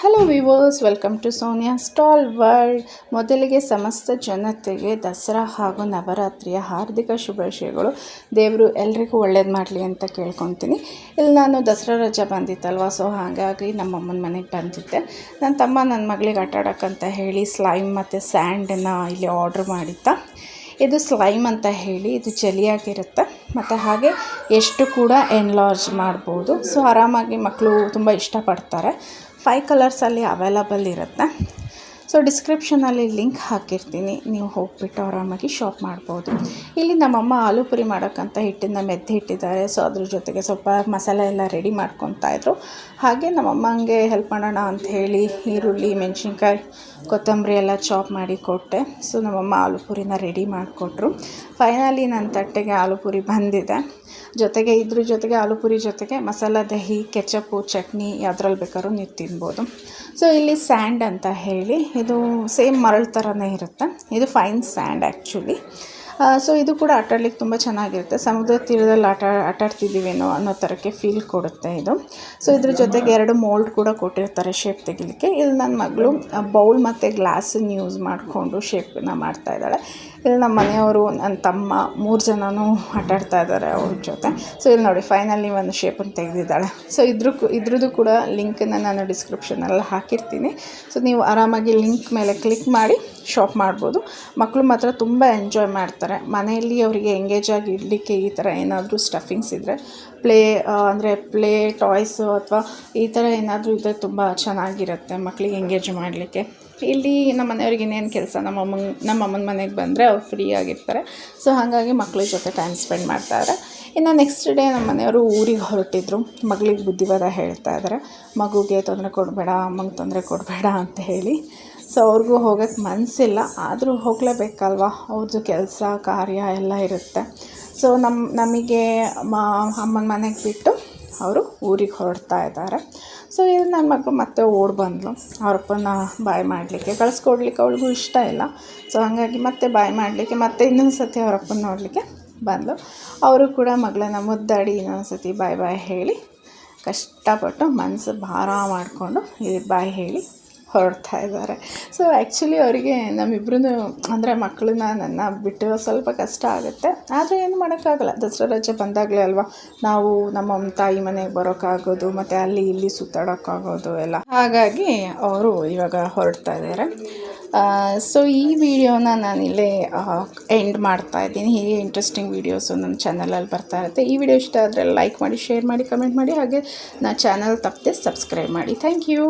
Hello viewers, welcome to Sonia stall world. ಮೊದಲಿಗೆ ಸಮಸ್ತ ಜನತೆಗೆ ದಸರಾ ಹಾಗೂ ನವರಾತ್ರಿಯ ಹಾರ್ದಿಕ ಶುಭಾಶಯಗಳು. ದೇವರು ಎಲ್ರಿಗೂ ಒಳ್ಳೇದು ಮಾಡಲಿ ಅಂತ ಕೇಳ್ಕೊತೀನಿ. ಇಲ್ಲಿ ನಾನು ದಸರಾ ರಜೆ ಬಂದಿತ್ತಲ್ವ, ಸೊ ಹಾಗಾಗಿ ನಮ್ಮಮ್ಮನ ಮನೆಗೆ ಬಂದಿದ್ದೆ. ನನ್ನ ತಮ್ಮ ನನ್ನ ಮಗಳಿಗೆ ಆಟ ಆಡೋಕ್ಕಂತ ಹೇಳಿ ಸ್ಲೈಮ್ ಮತ್ತು ಸ್ಯಾಂಡನ್ನು ಇಲ್ಲಿ ಆರ್ಡ್ರ್ ಮಾಡಿದ್ದ. ಇದು ಸ್ಲೈಮ್ ಅಂತ ಹೇಳಿ ಇದು ಜಲಿಯಾಗಿರುತ್ತೆ ಮತ್ತು ಹಾಗೆ ಎಷ್ಟು ಕೂಡ ಎನ್ಲಾರ್ಜ್ ಮಾಡ್ಬೋದು. ಸೊ ಆರಾಮಾಗಿ ಮಕ್ಕಳು ತುಂಬ ಇಷ್ಟಪಡ್ತಾರೆ. 5 ಕಲರ್ಸಲ್ಲಿ ಅವೈಲಬಲ್ ಇರುತ್ತೆ. ಸೊ ಡಿಸ್ಕ್ರಿಪ್ಷನಲ್ಲಿ ಲಿಂಕ್ ಹಾಕಿರ್ತೀನಿ, ನೀವು ಹೋಗಿಬಿಟ್ಟು ಆರಾಮಾಗಿ ಶಾಪ್ ಮಾಡ್ಬೋದು. ಇಲ್ಲಿ ನಮ್ಮಮ್ಮ ಆಲೂ ಪುರಿ ಮಾಡೋಕ್ಕಂತ ಹಿಟ್ಟನ್ನು ಮೆದ್ದು ಇಟ್ಟಿದ್ದಾರೆ. ಸೊ ಅದ್ರ ಜೊತೆಗೆ ಸ್ವಲ್ಪ ಮಸಾಲೆ ಎಲ್ಲ ರೆಡಿ ಮಾಡ್ಕೊತಾಯಿದ್ರು. ಹಾಗೆ ನಮ್ಮಮ್ಮಂಗೆ ಹೆಲ್ಪ್ ಮಾಡೋಣ ಅಂತ ಹೇಳಿ ಈರುಳ್ಳಿ, ಮೆಣಸಿನ್ಕಾಯಿ, ಕೊತ್ತಂಬರಿ ಎಲ್ಲ ಚಾಪ್ ಮಾಡಿ ಕೊಟ್ಟೆ. ಸೊ ನಮ್ಮಮ್ಮ ಆಲೂ ಪುರಿನ ರೆಡಿ ಮಾಡಿಕೊಟ್ರು. ಫೈನಲಿ ನನ್ನ ತಟ್ಟೆಗೆ ಆಲೂ ಪುರಿ ಬಂದಿದೆ. ಜೊತೆಗೆ ಇದ್ರ ಜೊತೆಗೆ ಆಲೂ ಪುರಿ ಜೊತೆಗೆ ಮಸಾಲ ದಹಿ, ಕೆಚಪ್ಪು, ಚಟ್ನಿ ಯಾವುದ್ರಲ್ಲಿ ಬೇಕಾದ್ರೂ ನೀವು ತಿನ್ಬೋದು. ಸೊ ಇಲ್ಲಿ ಸ್ಯಾಂಡ್ ಅಂತ ಹೇಳಿ ಇದು ಸೇಮ್ ಮರಳು ಥರನೇ ಇರುತ್ತೆ. ಇದು ಫೈನ್ ಸ್ಯಾಂಡ್ ಆ್ಯಕ್ಚುಲಿ. ಸೊ ಇದು ಕೂಡ ಆಟಾಡ್ಲಿಕ್ಕೆ ತುಂಬ ಚೆನ್ನಾಗಿರುತ್ತೆ. ಸಮುದ್ರ ತೀರದಲ್ಲಿ ಆಟಾಡ್ತಿದ್ದೀವೇನೋ ಅನ್ನೋ ಥರಕ್ಕೆ ಫೀಲ್ ಕೊಡುತ್ತೆ ಇದು. ಸೊ ಇದ್ರ ಜೊತೆಗೆ 2 ಮೋಲ್ಡ್ ಕೂಡ ಕೊಟ್ಟಿರ್ತಾರೆ ಶೇಪ್ ತೆಗಿಲಿಕ್ಕೆ. ಇಲ್ಲಿ ನನ್ನ ಮಗಳು ಬೌಲ್ ಮತ್ತು ಗ್ಲಾಸನ್ನು ಯೂಸ್ ಮಾಡಿಕೊಂಡು ಶೇಪನ್ನು ಮಾಡ್ತಾಯಿದ್ದಾಳೆ. ಇಲ್ಲಿ ನಮ್ಮ ಮನೆಯವರು, ನನ್ನ ತಮ್ಮ 3 ಜನನೂ ಆಟಾಡ್ತಾ ಇದ್ದಾರೆ ಅವ್ರ ಜೊತೆ. ಸೊ ಇಲ್ಲಿ ನೋಡಿ ಫೈನಲಿ ಒಂದು ಶೇಪನ್ನು ತೆಗೆದಿದ್ದಾಳೆ. ಸೊ ಇದ್ರದ್ದು ಕೂಡ ಲಿಂಕನ್ನು ನಾನು ಡಿಸ್ಕ್ರಿಪ್ಷನಲ್ಲಿ ಹಾಕಿರ್ತೀನಿ. ಸೊ ನೀವು ಆರಾಮಾಗಿ ಲಿಂಕ್ ಮೇಲೆ ಕ್ಲಿಕ್ ಮಾಡಿ ಶಾಪ್ ಮಾಡ್ಬೋದು. ಮಕ್ಕಳು ಮಾತ್ರ ತುಂಬ ಎಂಜಾಯ್ ಮಾಡ್ತಾರೆ. ಮನೆಯಲ್ಲಿ ಅವರಿಗೆ ಎಂಗೇಜ್ ಆಗಿ ಇಡಲಿಕ್ಕೆ ಈ ಥರ ಏನಾದರೂ ಸ್ಟಫಿಂಗ್ಸ್ ಇದ್ದರೆ, ಪ್ಲೇ ಟಾಯ್ಸು ಅಥವಾ ಈ ಥರ ಏನಾದರೂ ಇದ್ದರೆ ತುಂಬ ಚೆನ್ನಾಗಿರುತ್ತೆ ಮಕ್ಕಳಿಗೆ ಎಂಗೇಜ್ ಮಾಡಲಿಕ್ಕೆ. ಇಲ್ಲಿ ನಮ್ಮ ಮನೆಯವ್ರಿಗೆ ಇನ್ನೇನು ಕೆಲಸ, ನಮ್ಮಮ್ಮನ ಮನೆಗೆ ಬಂದರೆ ಅವ್ರು ಫ್ರೀ ಆಗಿರ್ತಾರೆ. ಸೊ ಹಾಗಾಗಿ ಮಕ್ಕಳ ಜೊತೆ ಟೈಮ್ ಸ್ಪೆಂಡ್ ಮಾಡ್ತಾಯಿದ್ದಾರೆ. ಇನ್ನು ನೆಕ್ಸ್ಟ್ ಡೇ ನಮ್ಮ ಮನೆಯವರು ಊರಿಗೆ ಹೊರಟಿದ್ರು. ಮಗಳಿಗೆ ಬುದ್ಧಿವಾದ ಹೇಳ್ತಾ ಇದ್ದಾರೆ, ಮಗುಗೆ ತೊಂದರೆ ಕೊಡಬೇಡ, ಅಮ್ಮಂಗೆ ತೊಂದರೆ ಕೊಡಬೇಡ ಅಂತ ಹೇಳಿ. ಸೊ ಅವ್ರಿಗೂ ಹೋಗೋಕ್ಕೆ ಮನಸ್ಸಿಲ್ಲ, ಆದರೂ ಹೋಗಲೇಬೇಕಲ್ವ, ಅವ್ರದ್ದು ಕೆಲಸ ಕಾರ್ಯ ಎಲ್ಲ ಇರುತ್ತೆ. ಸೊ ನಮಗೆ ಅಮ್ಮನ ಮನೆಗೆ ಬಿಟ್ಟು ಅವರು ಊರಿಗೆ ಹೊರಡ್ತಾ ಇದ್ದಾರೆ. ಸೊ ಇಲ್ಲಿ ನನ್ನ ಮಗಳು ಮತ್ತೆ ಓಡಿ ಬಂದಳು ಅವರಪ್ಪನ ಬಾಯ್ ಮಾಡಲಿಕ್ಕೆ. ಕಳಿಸ್ಕೊಡ್ಲಿಕ್ಕೆ ಅವಳಿಗೂ ಇಷ್ಟ ಇಲ್ಲ. ಸೊ ಹಾಗಾಗಿ ಮತ್ತೆ ಬಾಯ್ ಮಾಡಲಿಕ್ಕೆ ಮತ್ತೆ ಇನ್ನೊಂದು ಸತಿ ಅವರಪ್ಪನ ನೋಡಲಿಕ್ಕೆ ಬಂದಳು. ಅವರು ಕೂಡ ಮಗಳನ್ನ ಮುದ್ದಾಡಿ ಇನ್ನೊಂದು ಸತಿ ಬಾಯ್ ಹೇಳಿ ಕಷ್ಟಪಟ್ಟು ಮನಸ್ಸು ಭಾರ ಮಾಡಿಕೊಂಡು ಇಲ್ಲಿ ಬಾಯ್ ಹೇಳಿ ಹೊರಡ್ತಾ ಇದ್ದಾರೆ. ಸೊ ಆ್ಯಕ್ಚುಲಿ ಅವರಿಗೆ ನಮ್ಮಿಬ್ರೂ ಅಂದರೆ ಮಕ್ಕಳನ್ನ ನನ್ನ ಬಿಟ್ಟು ಸ್ವಲ್ಪ ಕಷ್ಟ ಆಗುತ್ತೆ. ಆದರೆ ಏನು ಮಾಡೋಕ್ಕಾಗಲ್ಲ, ದಸರಾ ರಜೆ ಬಂದಾಗಲೇ ಅಲ್ವಾ ನಾವು ನಮ್ಮ ತಾಯಿ ಮನೆಗೆ ಬರೋಕ್ಕಾಗೋದು ಮತ್ತು ಅಲ್ಲಿ ಇಲ್ಲಿ ಸುತ್ತಾಡೋಕ್ಕಾಗೋದು ಎಲ್ಲ. ಹಾಗಾಗಿ ಅವರು ಇವಾಗ ಹೊರಡ್ತಾ ಇದ್ದಾರೆ. ಸೊ ಈ ವಿಡಿಯೋನ ನಾನಿಲ್ಲೇ ಎಂಡ್ ಮಾಡ್ತಾ ಇದ್ದೀನಿ. ಹೀಗೆ ಇಂಟ್ರೆಸ್ಟಿಂಗ್ ವೀಡಿಯೋಸು ನನ್ನ ಚಾನಲಲ್ಲಿ ಬರ್ತಾ ಇರುತ್ತೆ. ಈ ವಿಡಿಯೋ ಇಷ್ಟ ಆದರೆ ಲೈಕ್ ಮಾಡಿ, ಶೇರ್ ಮಾಡಿ, ಕಮೆಂಟ್ ಮಾಡಿ, ಹಾಗೆ ನನ್ನ ಚಾನಲ್ ತಪ್ಪದೆ ಸಬ್ಸ್ಕ್ರೈಬ್ ಮಾಡಿ. Thank you.